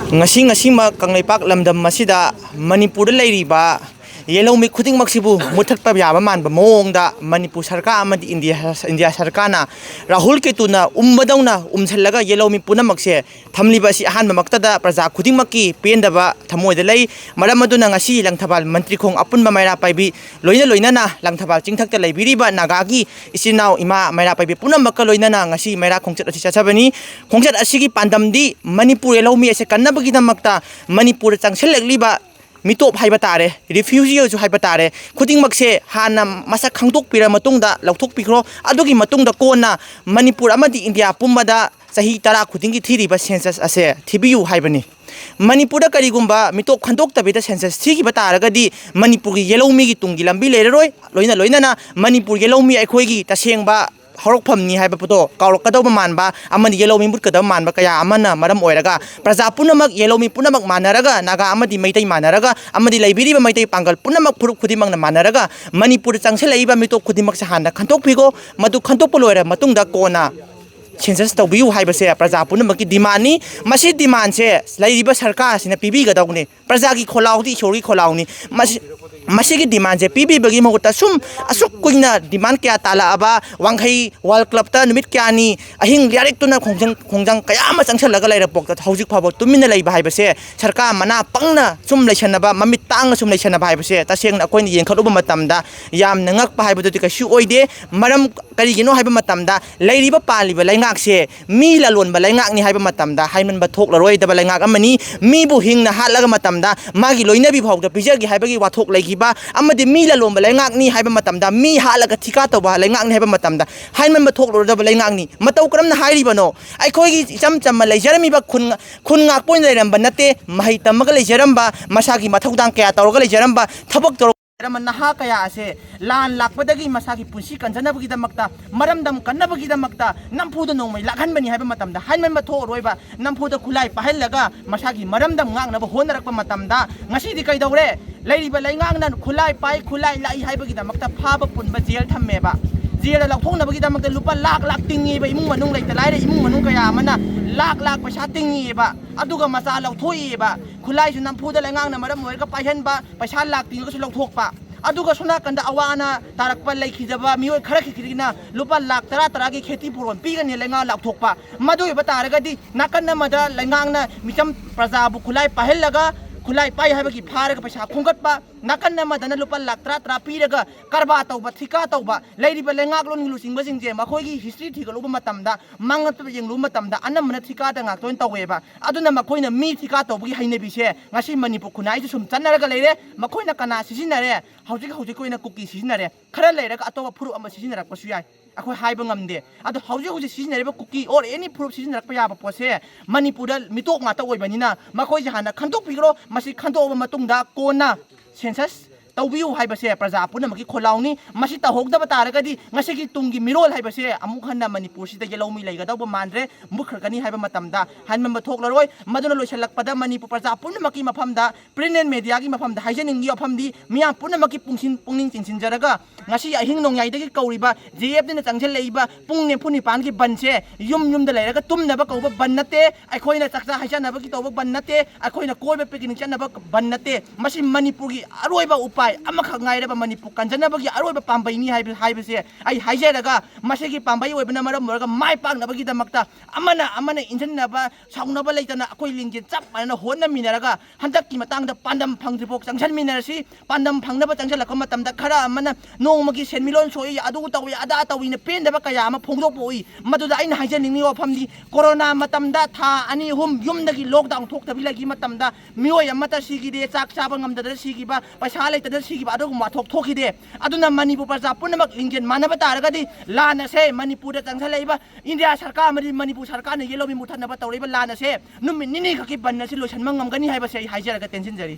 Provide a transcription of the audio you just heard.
ngasi Kangleipak lamdam masida Manipur leiriba Yelomi khuding maksibu muthakta yaba manba mongda Manipur sarkar amadi India sarkarna Rahul Ketuna umbadawna umsallaga Yelomi punamakse thamliba si ahanba maktada praja khuding makki pendaba thamoida lei maram aduna ngasi Langthabal Mantrikhong apunba maira paibi loina Langthabal chingthakta leibiriba nagagi isinau ima maira paibi punamakka loinana ngasi maira khongchat asi chachabani khongchat asigi pandamdi Manipur Yelomi ase kannabagi damakta Manipur changsellegliba mitop haibatare refugee ju haibatare khuding makse hana masak khangtok pira matungda lauthok pikro adugi matungda kona Manipur amadi India pumbada sahi tara khuding gi thiri ba census ase thibiu haibani Manipur da karigumba mitop khandok tabita census thigi bataragadi Manipur gi Yelomi gi tungi lambi leroi loina na Manipur Yelomi aikhoi gi tasengba Horokphamni haiba puto kaurokadaba manba amani Yelomi mutkadaba manba kaya amana maram oiraga praja punamak Yelomi punamak manaraga naga amadi maitai manaraga amadi laibiriba maitai pangal punamak phuruk khudimangna manaraga Manipur changselaiba mitop khudimak sa handa khantokpigo madu khantokpa loira matungda kona census tawbiu haibase praja punamakki dimani masi demand se lairiba sarkar sina pibigadawni praja gi Khollao di Ishori Khollao ni masigi demand je pibi bagi mahuta sum asuk kuina demand kya tala aba wanghai world club ta numit kya ni ahing liarik tuna khongjang kaya ma changsalaga laira pokta hojik phabo tumina leiba haibase sarkar mana pangna sum leisanaba mamit tang sum leisanaba haibase tasengna koini yengkhaluba matamda yam nangak pa haibadu ti kasu oide maram karigino haiba matamda leiriba paliba laingak se mi lalon ba laingak ni haiba matamda haiman ba thok laroi da ba laingak amani mi bu hingna halaga matamda magi loinabi phawda pijagi haibagi wathok leigi amadi mi la lomba laingak ni haiba matamda mi halaga thika tawba laingak ni haiba matamda haiman ma thok lorda laingak ni mataw karamna hairibano aikhoi gi cham cham leijarami ba khun ngak point leiramba nate mahai tamaga leijaramba masagi mathawdang kaya tawga leijaramba thabak tor naha kaya ase lan lakpadagi masagi punsi kanjanabagi damakta maramdam kannabagi damakta nampuda nongmai lakhanbani haiba matamda haiman ma thok roiba nampuda khulai pahallaga masagi maramdam ngaknaba honarakpa matamda ngasidi kaidawre Leiriba laingangnan khulai pai khulai lai haibagi damakta phaba punba jail thammeba jail laukthongnabagi damakta lupa lak tingiba imung manung leita laire imung manung kaya amana lak paisa tingiba aduga macha lauthoiba khulai su nampuda laingangna maram oirga paihanba paisa lak tinga su lauthokpa aduga sona kanda awana tarakpa laikhijaba mioi khara khikirina lupa lak tara gi kheti puron pigani lainga lauthokpa madoi bataragadi nakanna mada laingangna micham prajabu khulai pahellaga khulai pai habagi pharaga paisa khongatpa nakanna madana lupa lak tara piraga karba tawba thika tawba leiriba lengak lon nglu singba singje makhoigi history thigaluba matamda mangat yenglu matamda anamna thika da ngak toin taweba aduna makhoina mi thika tawbagi hainabi se ngasi Manipur khunai sum chanaraga leire makhoina kana sisinare hauji koina kuki sisinare khara leiraga atoba phuru ama sisinarak pasu yai akhoi haiba ngamde ado hauji sisinareba kuki or any proof sisinarak pa yaba pose Manipur mitok ngata oibanina makhoi jahana khantok pigro masi khantok matungda kona census tawbiu haibase praja punamaki Khollao ni masi tahogdaba taragadi ngasigi tungi mirol haibase amuk hanna Manipur sida Yelomi leigadawba mandre mukhragani haiba matamda hanman bathoklaroi maduna loisalakpada Manipur praja punamaki mafamda print media gi mafamda haijaningi afamdi miyam punamaki pungning chinsinjaraga ngasi ahing nongyaidagi kauriba jf dina changsel leiba pungne phuni pangi banse yum da leiraga tumnaba kauba bannate aikhoina chaksa haijanaba gi tawba bannate aikhoina koiba picnic chanaba bannate masi Manipur gi aroiba upai amakha ngairaba Manipur kanjanabagi aroiba pambaini haibase ai haijaraga masigi pambai oibna maram morga mai paknabagi damakta amana injannaba saunaba leitana akoi lingje chap mana honna minaraga handakki matangda pandam phangdribok changsan minarasi pandam phangnaba changsalakka matamda khara amana nongmagi senmilon soi adu tawi ada tawina pendaba kaya ama phongdokpoi maduda aina haijaningni wafamdi corona matamda tha ani hum yumdagi lockdown thoktabi lagi matamda mioi amata sigide chak chaba ngamdada sigiba paisa leitana sigiba adu mathok thokide aduna Manipur praja punamak lingjen manaba taragadi lana se Manipur da changsalaiba India sarkar amadi Manipur sarkar na Yelomi muthanaba tawriba lana se numit nini khaki banna si loisanma ngamgani haibase haijaraga tension jari